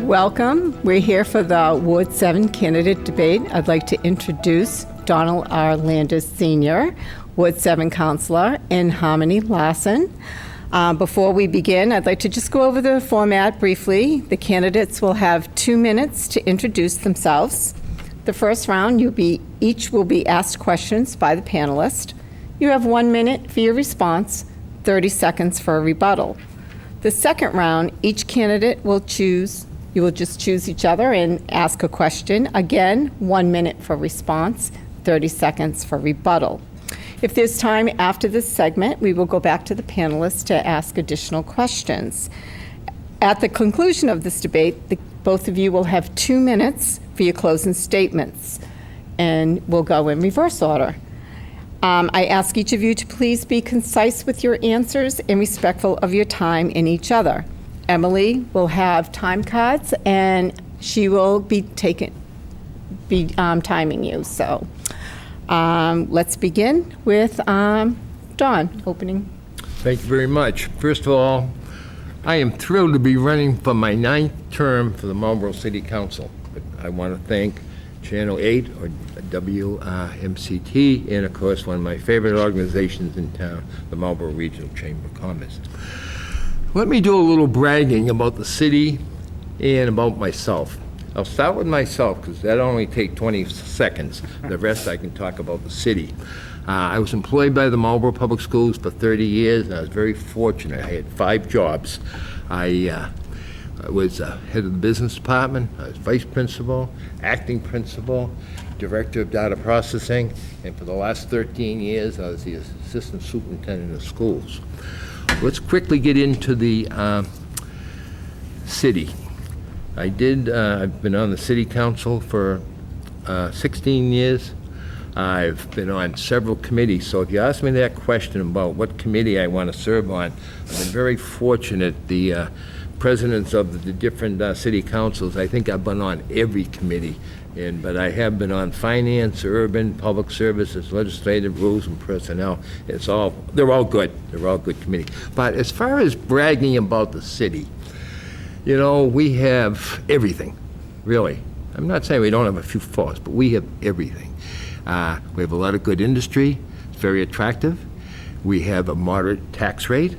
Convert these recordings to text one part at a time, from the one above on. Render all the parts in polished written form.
Welcome. We're here for the Ward 7 candidate debate. I'd like to introduce Donald R. Landis Sr., Ward 7 Councilor, and Harmony Larson. Before we begin, I'd like to just go over the format briefly. The candidates will have 2 minutes to introduce themselves. The first round, each will be asked questions by the panelist. You have 1 minute for your response, 30 seconds for a rebuttal. The second round, each candidate will you will just choose each other and ask a question. Again, 1 minute for response, 30 seconds for rebuttal. If there's time after this segment, we will go back to the panelists to ask additional questions. At the conclusion of this debate, both of you will have 2 minutes for your closing statements, and we'll go in reverse order. I ask each of you to please be concise with your answers and respectful of your time and each other. Emily will have time cards, and she will be timing you. So let's begin with Don, opening. Thank you very much. First of all, I am thrilled to be running for my 9th term for the Marlborough City Council. I want to thank Channel 8, or WMCT, and of course one of my favorite organizations in town, the Marlborough Regional Chamber of Commerce. Let me do a little bragging about the city and about myself. I'll start with myself because that only take 20 seconds. The rest I can talk about the city. I was employed by the Marlborough Public Schools for 30 years, and I was very fortunate. I had 5 jobs. I was head of the business department, I was vice principal, acting principal, director of data processing, and for the last 13 years, I was the assistant superintendent of schools. Let's quickly get into the city. I've been on the city council for 16 years. I've been on several committees, so if you ask me that question about what committee I want to serve on, I've been very fortunate. The presidents of the different city councils, I think I've been on every committee, but I have been on finance, urban, public services, legislative, rules, and personnel. They're all good. They're all good committees. But as far as bragging about the city, we have everything, really. I'm not saying we don't have a few faults, but we have everything. We have a lot of good industry. It's very attractive. We have a moderate tax rate.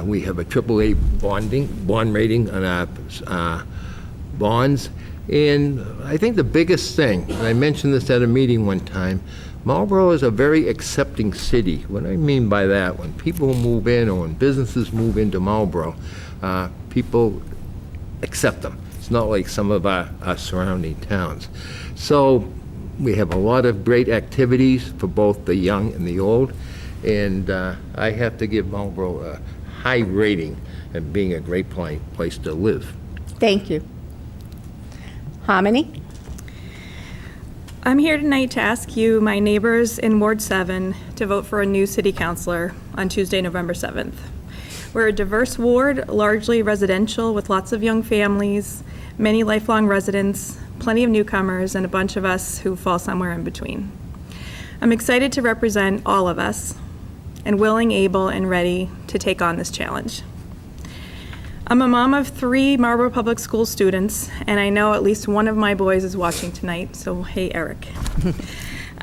We have a AAA bond rating on our bonds. And I think the biggest thing, and I mentioned this at a meeting one time, Marlborough is a very accepting city. What I mean by that, when people move in or when businesses move into Marlborough, people accept them. It's not like some of our surrounding towns. So we have a lot of great activities for both the young and the old. And I have to give Marlborough a high rating and being a great place to live. Thank you. Harmony? I'm here tonight to ask you, my neighbors in Ward 7, to vote for a new city councilor on Tuesday, November 7th. We're a diverse ward, largely residential, with lots of young families, many lifelong residents, plenty of newcomers, and a bunch of us who fall somewhere in between. I'm excited to represent all of us, and willing, able, and ready to take on this challenge. I'm a mom of 3 Marlborough Public School students, and I know at least one of my boys is watching tonight, so hey, Eric.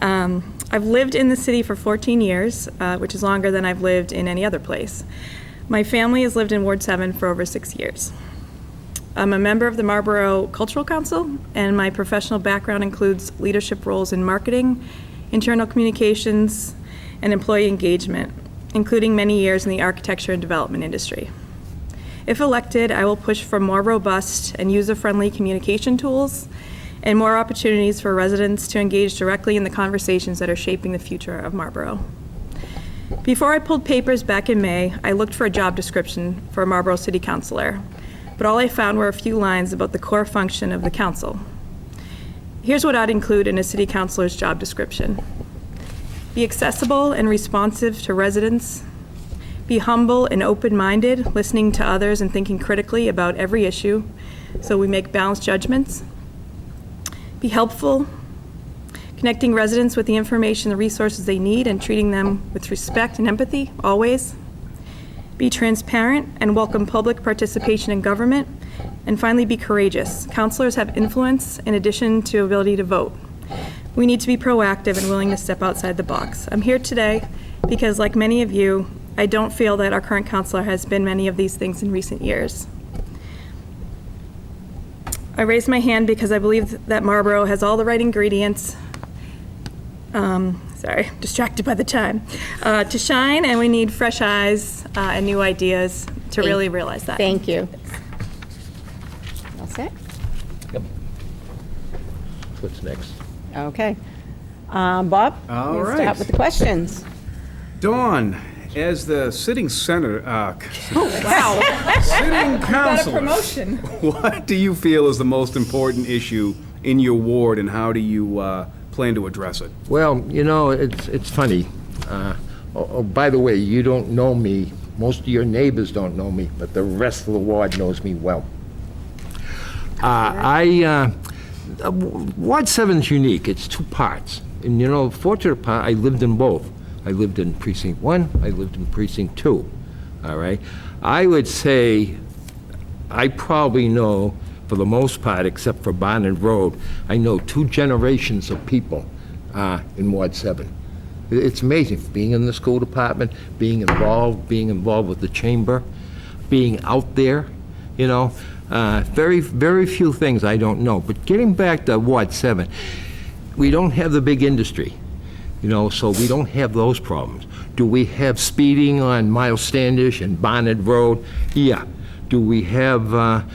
I've lived in the city for 14 years, which is longer than I've lived in any other place. My family has lived in Ward 7 for over 6 years. I'm a member of the Marlborough Cultural Council, and my professional background includes leadership roles in marketing, internal communications, and employee engagement, including many years in the architecture and development industry. If elected, I will push for more robust and user-friendly communication tools and more opportunities for residents to engage directly in the conversations that are shaping the future of Marlborough. Before I pulled papers back in May, I looked for a job description for a Marlborough City Councilor, but all I found were a few lines about the core function of the council. Here's what I'd include in a city councilor's job description. Be accessible and responsive to residents. Be humble and open-minded, listening to others and thinking critically about every issue so we make balanced judgments. Be helpful, connecting residents with the information and resources they need and treating them with respect and empathy, always. Be transparent and welcome public participation in government. And finally, be courageous. Counselors have influence in addition to ability to vote. We need to be proactive and willing to step outside the box. I'm here today because, like many of you, I don't feel that our current counselor has been many of these things in recent years. I raised my hand because I believe that Marlborough has all the right ingredients, sorry, distracted by the time, to shine, and we need fresh eyes and new ideas to really realize that. Thank you. All set? Yep. What's next? Okay. Bob? All we'll right. Start with the questions. Dawn, as the sitting Wow. sitting Got a councilor, promotion. what do you feel is the most important issue in your ward, and how do you plan to address it? Well, you know, it's funny. By the way, you don't know me. Most of your neighbors don't know me, but the rest of the ward knows me well. Ward 7 is unique. It's two parts. And, you know, fortunate part, I lived in both. I lived in Precinct 1, I lived in Precinct 2, all right? I would say I probably know, for the most part, except for Barnard Road, I know 2 generations of people in Ward 7. It's amazing, being in the school department, being involved with the chamber, being out there, you know. Very, very few things I don't know. But getting back to Ward 7, we don't have the big industry, you know, so we don't have those problems. Do we have speeding on Miles Standish and Barnard Road? Yeah. Do we have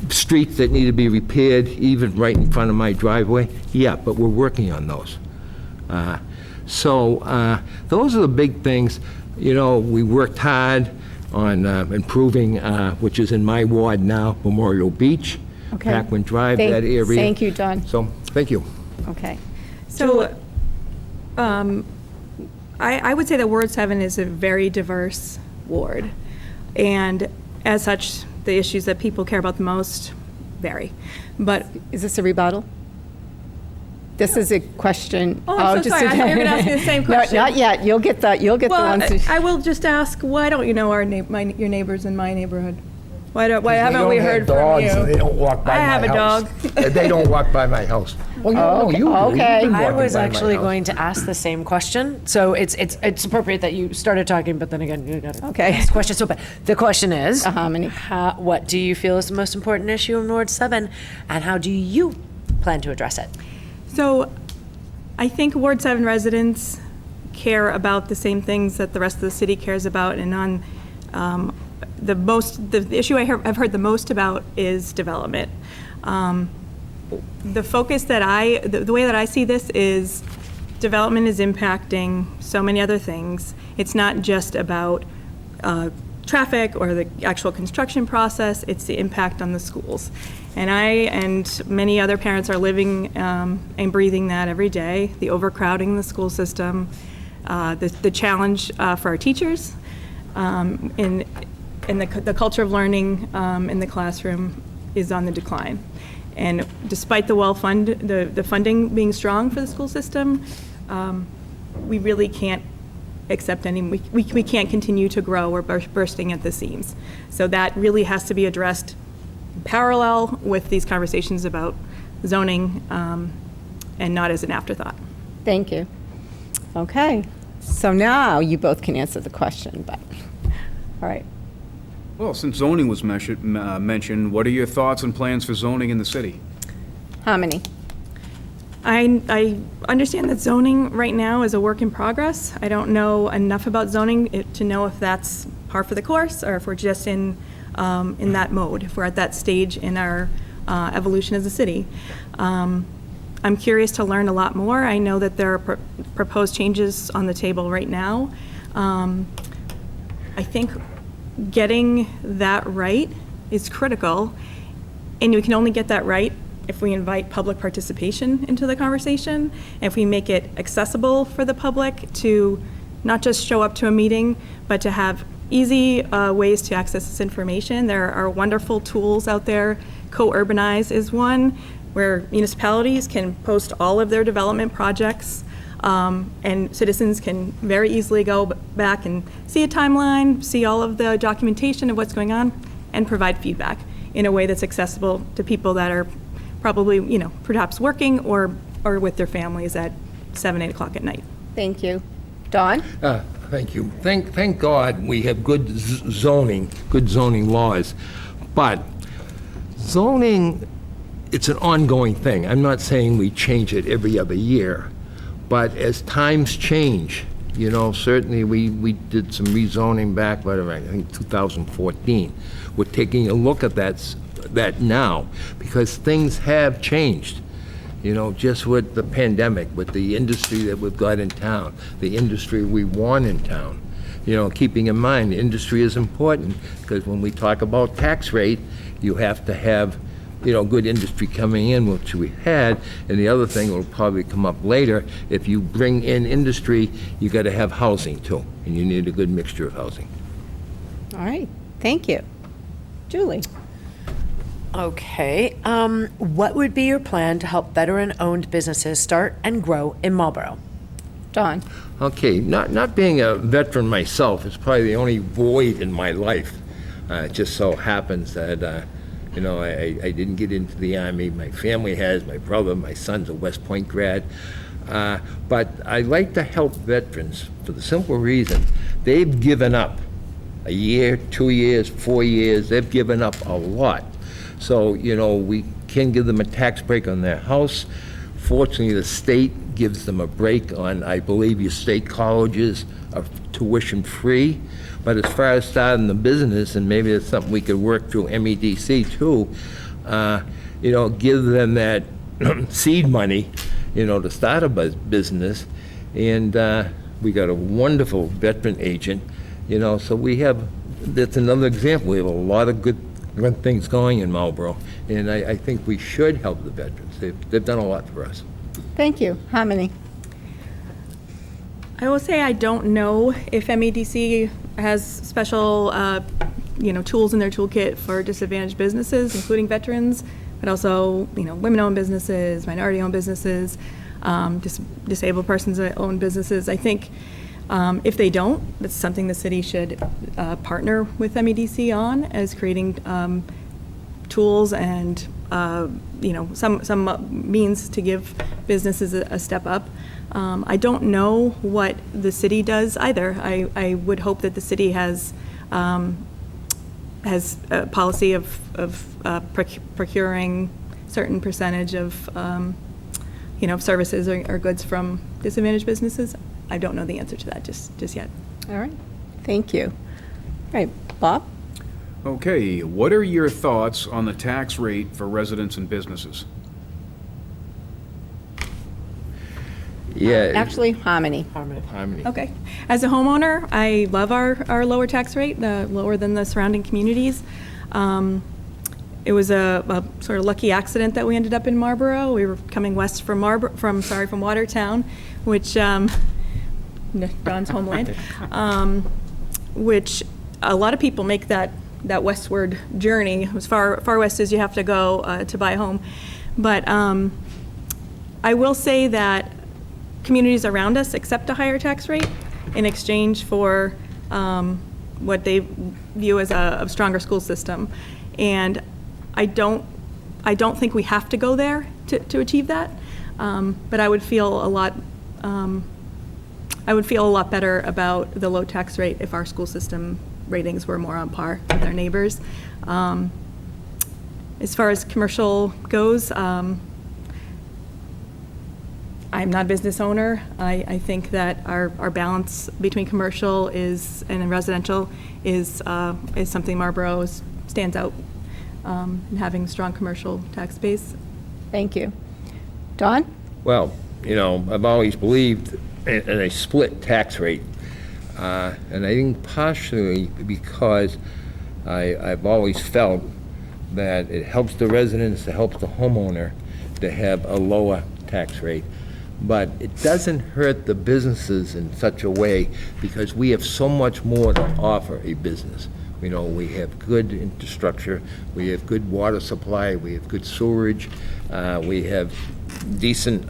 streets that need to be repaired, even right in front of my driveway? Yeah, but we're working on those. Those are the big things. You know, we worked hard on improving, which is in my ward now, Memorial Beach, Okay. Paquin Drive, that area. Thank you, Don. So, thank you. Okay. So, I would say that Ward 7 is a very diverse ward. And as such, the issues that people care about the most vary. But, Is this a rebuttal? This is a question. Oh, I'm so sorry. I thought you were gonna ask me the same question. No, not yet. You'll get the well, ones. I will just ask, why don't you know your neighbors in my neighborhood? Why haven't we heard from you? They don't walk by I have a dog. They don't walk by my house. Oh, no, you do. okay. You've been I walking was by my actually house. going to ask the same question, so it's appropriate that you started talking, but then again, you got to Okay. ask the question. So, but the question is, Harmony. what do you feel is the most important issue in Ward 7, and how do you plan to address it? So, I think Ward 7 residents care about the same things that the rest of the city cares about, and on the issue I've heard the most about is development. The focus that the way that I see this is development is impacting so many other things. It's not just about traffic or the actual construction process, it's the impact on the schools. And I and many other parents are living and breathing that every day, the overcrowding in the school system, the challenge for our teachers, and the culture of learning in the classroom is on the decline. And despite the funding being strong for the school system, we really can't accept we can't continue to grow. We're bursting at the seams. So that really has to be addressed in parallel with these conversations about zoning and not as an afterthought. Thank you. Okay. So now you both can answer the question, but, all right. Well, since zoning was mentioned, what are your thoughts and plans for zoning in the city? Harmony. I understand that zoning right now is a work in progress. I don't know enough about zoning to know if that's par for the course or if we're just in that mode, if we're at that stage in our evolution as a city. I'm curious to learn a lot more. I know that there are proposed changes on the table right now. I think getting that right is critical, and we can only get that right if we invite public participation into the conversation, if we make it accessible for the public to not just show up to a meeting, but to have easy ways to access this information. There are wonderful tools out there. Co-Urbanize is one, where municipalities can post all of their development projects And citizens can very easily go back and see a timeline, see all of the documentation of what's going on, and provide feedback in a way that's accessible to people that are probably, perhaps working or with their families at 7, 8 o'clock at night. Thank you. Don? Thank you. Thank God we have good zoning laws. But zoning, it's an ongoing thing. I'm not saying we change it every other year. But as times change, certainly we did some rezoning back, I think 2014. We're taking a look at that now because things have changed. Just with the pandemic, with the industry that we've got in town, the industry we want in town. Keeping in mind, the industry is important because when we talk about tax rate, you have to have, good industry coming in, which we had. And the other thing will probably come up later, if you bring in industry, you got to have housing too, and you need a good mixture of housing. All right, thank you. Julie? Okay. What would be your plan to help veteran-owned businesses start and grow in Marlborough? Don? Okay, not being a veteran myself, it's probably the only void in my life. It just so happens that, I didn't get into the Army. My family has, my brother, my son's a West Point grad. But I like to help veterans for the simple reason they've given up a year, 2 years, 4 years. They've given up a lot. So, we can give them a tax break on their house. Fortunately, the state gives them a break on, I believe, your state colleges are tuition-free. But as far as starting the business, and maybe it's something we could work through MEDC too, give them that seed money, to start a business. And we got a wonderful veteran agent, so that's another example. We have a lot of good things going in Marlborough, and I think we should help the veterans. They've done a lot for us. Thank you. Harmony? I will say I don't know if MEDC has special, tools in their toolkit for disadvantaged businesses, including veterans, but also, women-owned businesses, minority-owned businesses, disabled persons-owned businesses. I think if they don't, that's something the city should partner with MEDC on, as creating tools and some means to give businesses a step up. I don't know what the city does either. I would hope that the city has a policy of procuring certain percentage of services or goods from disadvantaged businesses. I don't know the answer to that just yet. All right, thank you. All right, Bob? Okay, what are your thoughts on the tax rate for residents and businesses? Yeah. Actually, Harmony. Harmony. Okay. As a homeowner, I love our lower tax rate, the lower than the surrounding communities. It was a sort of lucky accident that we ended up in Marlborough. We were coming west from Watertown, which Don's homeland, which a lot of people make that westward journey, as far west as you have to go to buy a home. But I will say that communities around us accept a higher tax rate in exchange for what they view as a stronger school system. And I don't think we have to go there to achieve that. But I would feel a lot better about the low tax rate if our school system ratings were more on par with our neighbors. As far as commercial goes, I'm not a business owner. I think that our balance between commercial and residential is something Marlborough stands out in having a strong commercial tax base. Thank you. Don? Well, I've always believed in a split tax rate. And I think partially because I've always felt that it helps the residents, it helps the homeowner to have a lower tax rate. But it doesn't hurt the businesses in such a way because we have so much more to offer a business. We have good infrastructure, we have good water supply, we have good sewerage, we have decent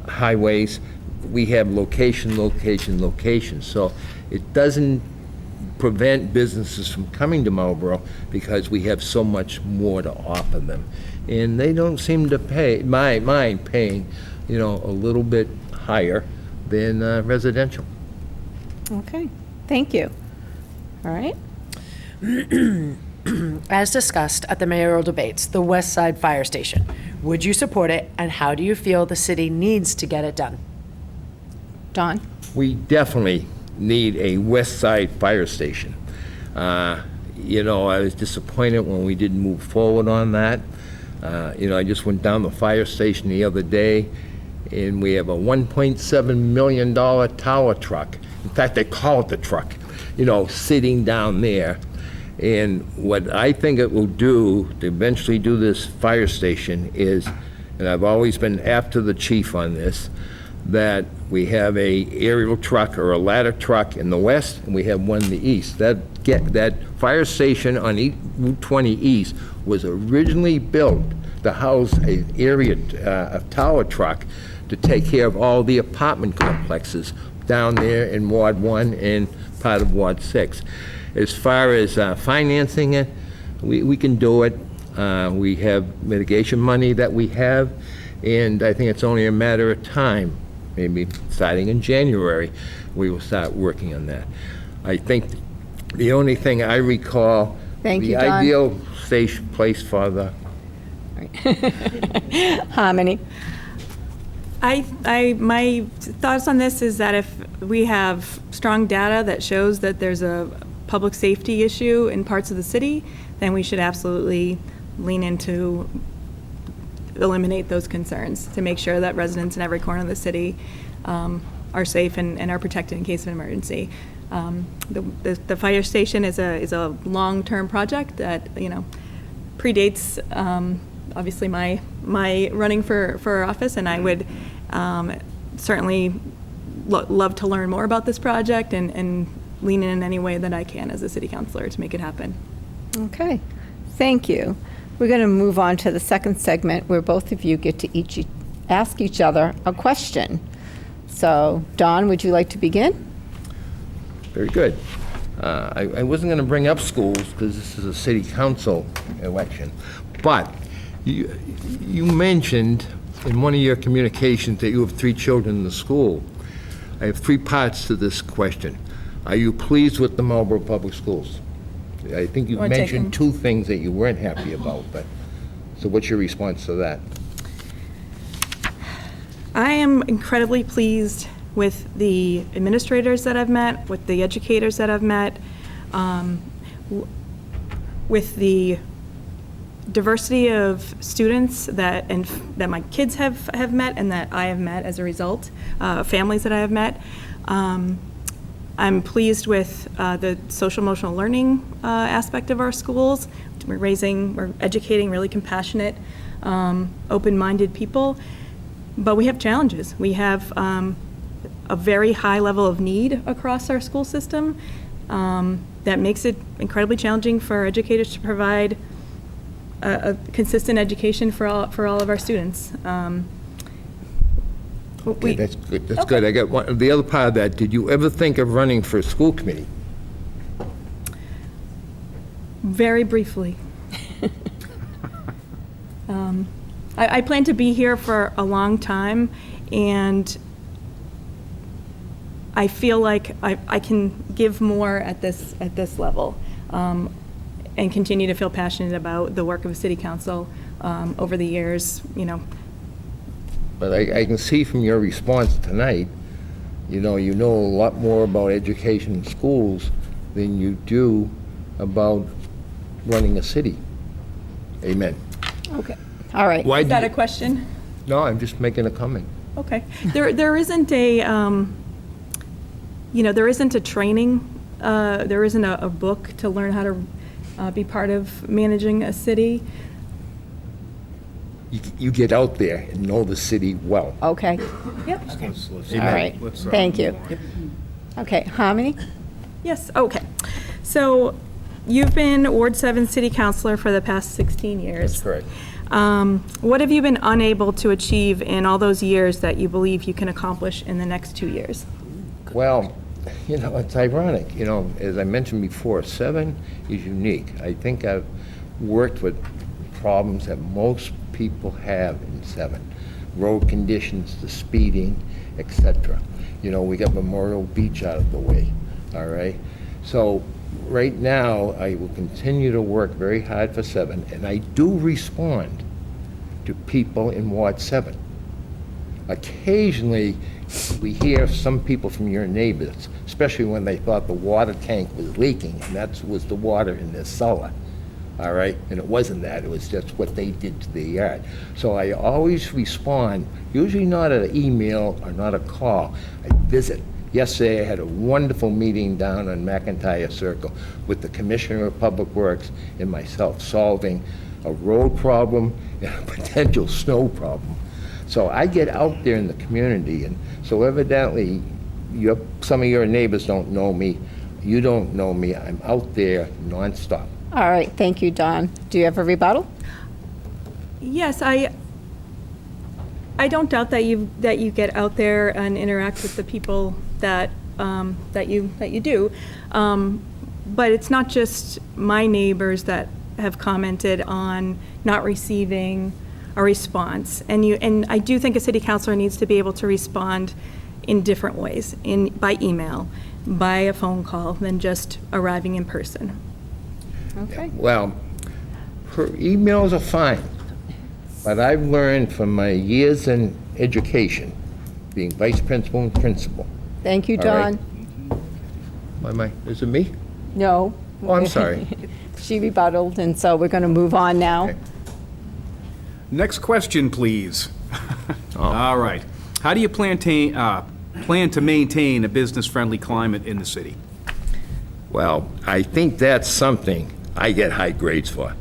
highways. We have location, location, location. So it doesn't prevent businesses from coming to Marlborough because we have so much more to offer them. And they don't seem to mind paying, a little bit higher than residential. Okay, thank you. All right. As discussed at the mayoral debates, the West Side Fire Station. Would you support it, and how do you feel the city needs to get it done? Don? We definitely need a West Side Fire Station. I was disappointed when we didn't move forward on that. I just went down the fire station the other day, and we have a $1.7 million tower truck. In fact, they call it the truck, sitting down there. And what I think it will do to eventually do this fire station is, and I've always been after the chief on this, that we have a aerial truck or a ladder truck in the west, and we have one in the east. That fire station on Route 20 East was originally built to house a tower truck to take care of all the apartment complexes down there in Ward 1 and part of Ward 6. As far as financing it, we can do it. We have mitigation money that we have, and I think it's only a matter of time. Maybe starting in January, we will start working on that. I think the only thing I recall, Thank you, the Don. ideal place for the Harmony? My thoughts on this is that if we have strong data that shows that there's a public safety issue in parts of the city, then we should absolutely lean into eliminate those concerns to make sure that residents in every corner of the city are safe and are protected in case of an emergency. The fire station is a long-term project that predates obviously my running for office, and I would certainly love to learn more about this project and lean in any way that I can as a city councilor to make it happen. Okay, thank you. We're going to move on to the second segment where both of you get to ask each other a question. So, Don, would you like to begin? Very good. I wasn't going to bring up schools because this is a city council election, but you mentioned in one of your communications that you have 3 children in the school. I have 3 parts to this question. Are you pleased with the Marlborough Public Schools? I think you mentioned 2 things that you weren't happy about, but, so what's your response to that? I am incredibly pleased with the administrators that I've met, with the educators that I've met, with the diversity of students that my kids have met and that I have met as a result, families that I have met. I'm pleased with the social emotional learning aspect of our schools. We're educating really compassionate, open-minded people, but we have challenges. We have a very high level of need across our school system that makes it incredibly challenging for our educators to provide a consistent education for all of our students. Okay, that's good. That's good. I got one. The other part of that, did you ever think of running for a school committee? Very briefly. I plan to be here for a long time, and I feel like I can give more at this level, and continue to feel passionate about the work of a city council over the years, But I can see from your response tonight, you know a lot more about education in schools than you do about running a city. Amen. Okay, all right. Why Is that do a question? No, I'm just making a comment. Okay. There isn't a, there isn't a training, there isn't a book to learn how to be part of managing a city. You get out there and know the city well. Okay, Yep. all right. Thank you. Okay, Harmony? Yes, okay. So you've been Ward 7 City Councilor for the past 16 years. That's correct. What have you been unable to achieve in all those years that you believe you can accomplish in the next 2 years? Well, it's ironic, as I mentioned before, 7 is unique. I think I've worked with problems that most people have in 7. Road conditions, the speeding, etc. We got Memorial Beach out of the way, all right? So right now, I will continue to work very hard for 7, and I do respond to people in Ward 7. Occasionally, we hear some people from your neighbors, especially when they thought the water tank was leaking, and that was the water in their cellar, all right? And it wasn't that, it was just what they did to their yard. So I always respond, usually not an email or not a call, I visit. Yesterday, I had a wonderful meeting down on McIntyre Circle with the Commissioner of Public Works and myself, solving a road problem and a potential snow problem. So I get out there in the community, and so evidently, some of your neighbors don't know me. You don't know me. I'm out there nonstop. All right, thank you, Don. Do you have a rebuttal? Yes, I don't doubt that you get out there and interact with the people that you do, but it's not just my neighbors that have commented on not receiving a response, and I do think a city councilor needs to be able to respond in different ways, by email, by a phone call, than just arriving in person. Okay. Well, her emails are fine, but I've learned from my years in education, being vice principal and principal. Thank you, All right. Don. Is it me? No. Oh, I'm sorry. She rebutted, and so we're going to move on now. Okay. Next question, please. All right. How do you plan to maintain a business-friendly climate in the city? Well, I think that's something I get high grades for.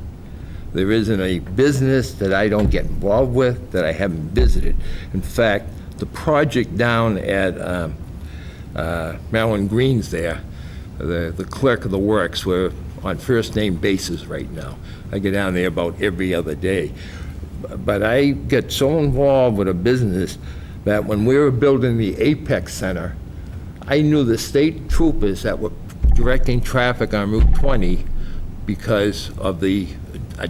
There isn't a business that I don't get involved with that I haven't visited. In fact, the project down at Marilyn Green's there, the clerk of the works, we're on first-name basis right now. I get down there about every other day. But I get so involved with a business that when we were building the Apex Center, I knew the state troopers that were directing traffic on Route 20 because of the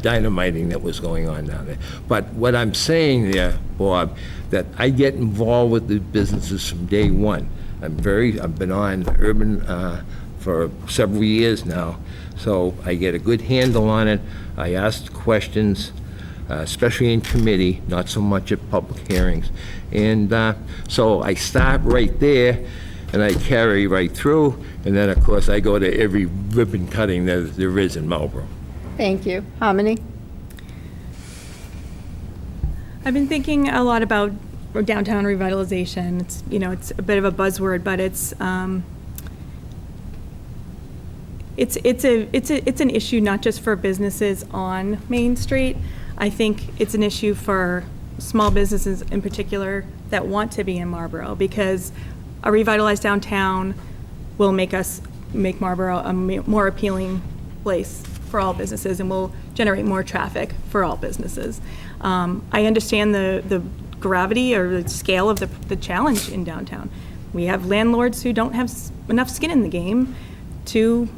dynamiting that was going on down there. But what I'm saying there, Bob, that I get involved with the businesses from day one. I've been on urban for several years now, so I get a good handle on it. I ask questions, especially in committee, not so much at public hearings. And so I start right there, and I carry right through, and then, of course, I go to every ribbon cutting that there is in Marlborough. Thank you. Harmony? I've been thinking a lot about downtown revitalization. It's a bit of a buzzword, but it's an issue not just for businesses on Main Street. I think it's an issue for small businesses in particular that want to be in Marlborough, because a revitalized downtown will make Marlborough a more appealing place for all businesses and will generate more traffic for all businesses. I understand the gravity or the scale of the challenge in downtown. We have landlords who don't have enough skin in the game to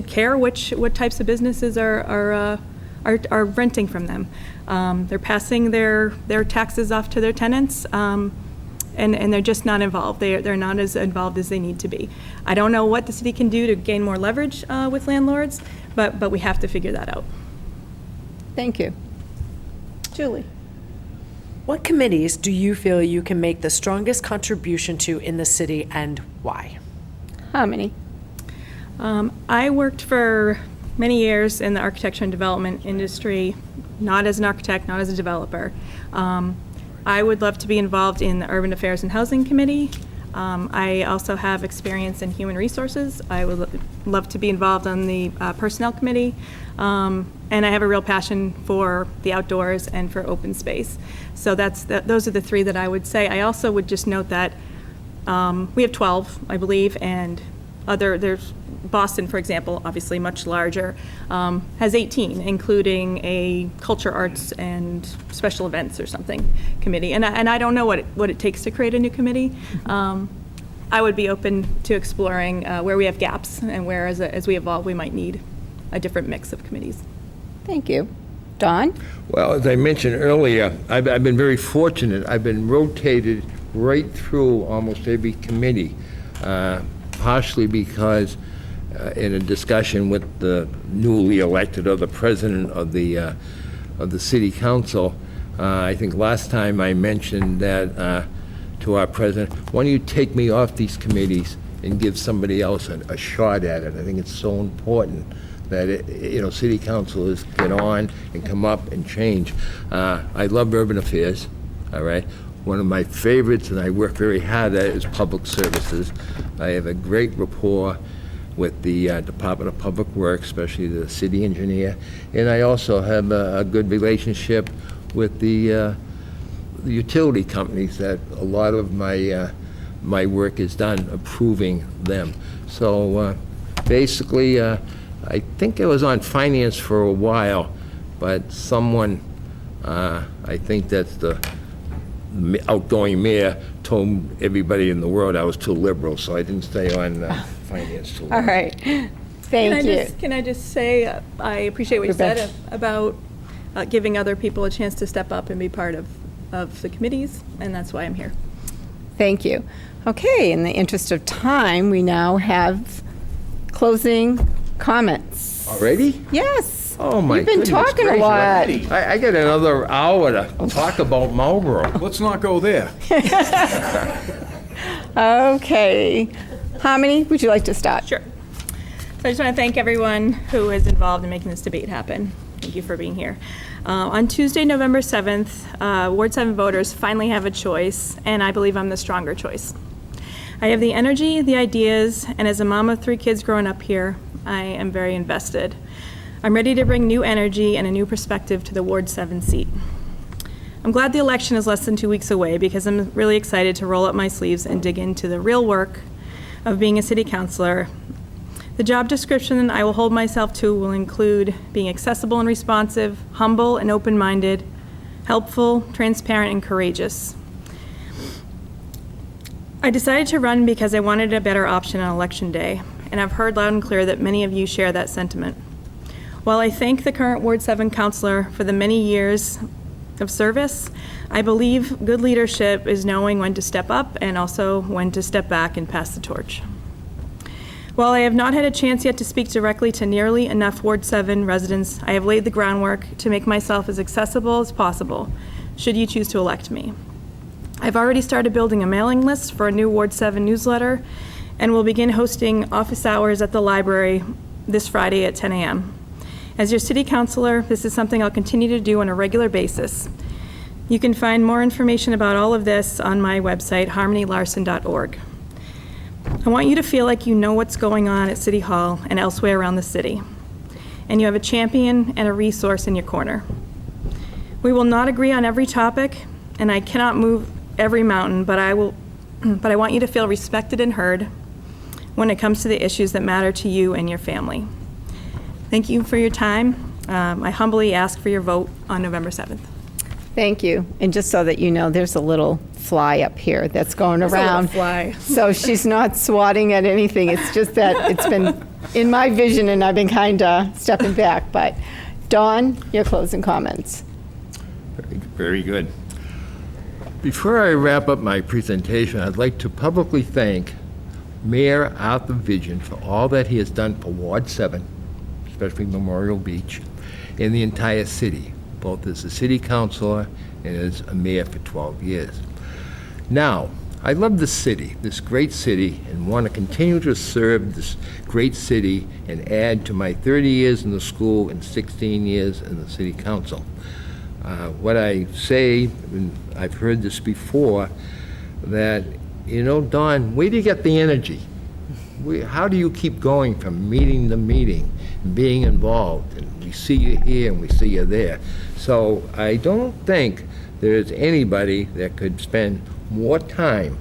care what types of businesses are renting from them. They're passing their taxes off to their tenants, and they're just not involved. They're not as involved as they need to be. I don't know what the city can do to gain more leverage with landlords, but we have to figure that out. Thank you. Julie? What committees do you feel you can make the strongest contribution to in the city, and why? Harmony? I worked for many years in the architecture and development industry, not as an architect, not as a developer. I would love to be involved in the Urban Affairs and Housing Committee. I also have experience in human resources. I would love to be involved on the Personnel Committee. And I have a real passion for the outdoors and for open space. So those are the three that I would say. I also would just note that we have 12, I believe, and there's Boston, for example, obviously much larger, has 18, including a culture, arts, and special events or something committee. And I don't know what it takes to create a new committee. I would be open to exploring where we have gaps and where, as we evolve, we might need a different mix of committees. Thank you. Don? Well, as I mentioned earlier, I've been very fortunate. I've been rotated right through almost every committee, partially because in a discussion with the newly elected or the president of the city council, I think last time I mentioned that to our president, why don't you take me off these committees and give somebody else a shot at it? I think it's so important that, city councilors get on and come up and change. I love urban affairs, all right? One of my favorites, and I work very hard at, is public services. I have a great rapport with the Department of Public Works, especially the city engineer, and I also have a good relationship with the utility companies that a lot of my work is done approving them. So basically, I think I was on finance for a while, but someone, I think that's the outgoing mayor, told everybody in the world I was too liberal, so I didn't stay on finance too long. All right. Thank you. Can I just say, I appreciate what you said about giving other people a chance to step up and be part of the committees, and that's why I'm here. Thank you. Okay, in the interest of time, we now have closing comments. Already? Yes. Oh, my You've been goodness talking a gracious. lot. I got another hour to talk about Marlborough. Let's not go there. Okay. Harmony, would you like to start? Sure. So I just want to thank everyone who is involved in making this debate happen. Thank you for being here. On Tuesday, November 7th, Ward 7 voters finally have a choice, and I believe I'm the stronger choice. I have the energy, the ideas, and as a mom of 3 kids growing up here, I am very invested. I'm ready to bring new energy and a new perspective to the Ward 7 seat. I'm glad the election is less than 2 weeks away because I'm really excited to roll up my sleeves and dig into the real work of being a city councilor. The job description I will hold myself to will include being accessible and responsive, humble and open-minded, helpful, transparent, and courageous. I decided to run because I wanted a better option on Election Day, and I've heard loud and clear that many of you share that sentiment. While I thank the current Ward 7 councilor for the many years of service, I believe good leadership is knowing when to step up and also when to step back and pass the torch. While I have not had a chance yet to speak directly to nearly enough Ward 7 residents, I have laid the groundwork to make myself as accessible as possible, should you choose to elect me. I've already started building a mailing list for a new Ward 7 newsletter, and will begin hosting office hours at the library this Friday at 10 a.m. As your city councilor, this is something I'll continue to do on a regular basis. You can find more information about all of this on my website, harmonylarson.org. I want you to feel like you know what's going on at City Hall and elsewhere around the city, and you have a champion and a resource in your corner. We will not agree on every topic, and I cannot move every mountain, but I want you to feel respected and heard when it comes to the issues that matter to you and your family. Thank you for your time. I humbly ask for your vote on November 7th. Thank you. And just so that you know, there's a little fly up here that's going around. Fly. So she's not swatting at anything. It's just that it's been in my vision and I've been kind of stepping back. But Dawn, your closing comments. Very good. Before I wrap up my presentation, I'd like to publicly thank Mayor Arthur Vigil for all that he has done for Ward 7, especially Memorial Beach, and the entire city, both as a city councilor and as a mayor for 12 years. Now, I love this city, this great city, and want to continue to serve this great city and add to my 30 years in the school and 16 years in the city council. What I say, and I've heard this before, that, Dawn, where do you get the energy? How do you keep going from meeting to meeting and being involved? And we see you here and we see you there. So I don't think there's anybody that could spend more time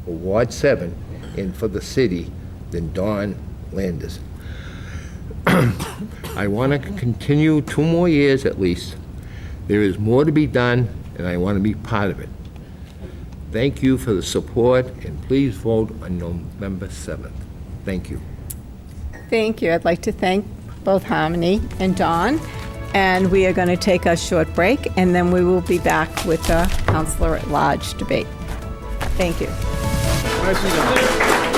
for Ward 7 and for the city than Dawn Landis. I want to continue 2 more years at least. There is more to be done, and I want to be part of it. Thank you for the support, and please vote on November 7th. Thank you. Thank you. I'd like to thank both Harmony and Dawn. And we are going to take a short break, and then we will be back with the Counselor at Large debate. Thank you. Nicely done.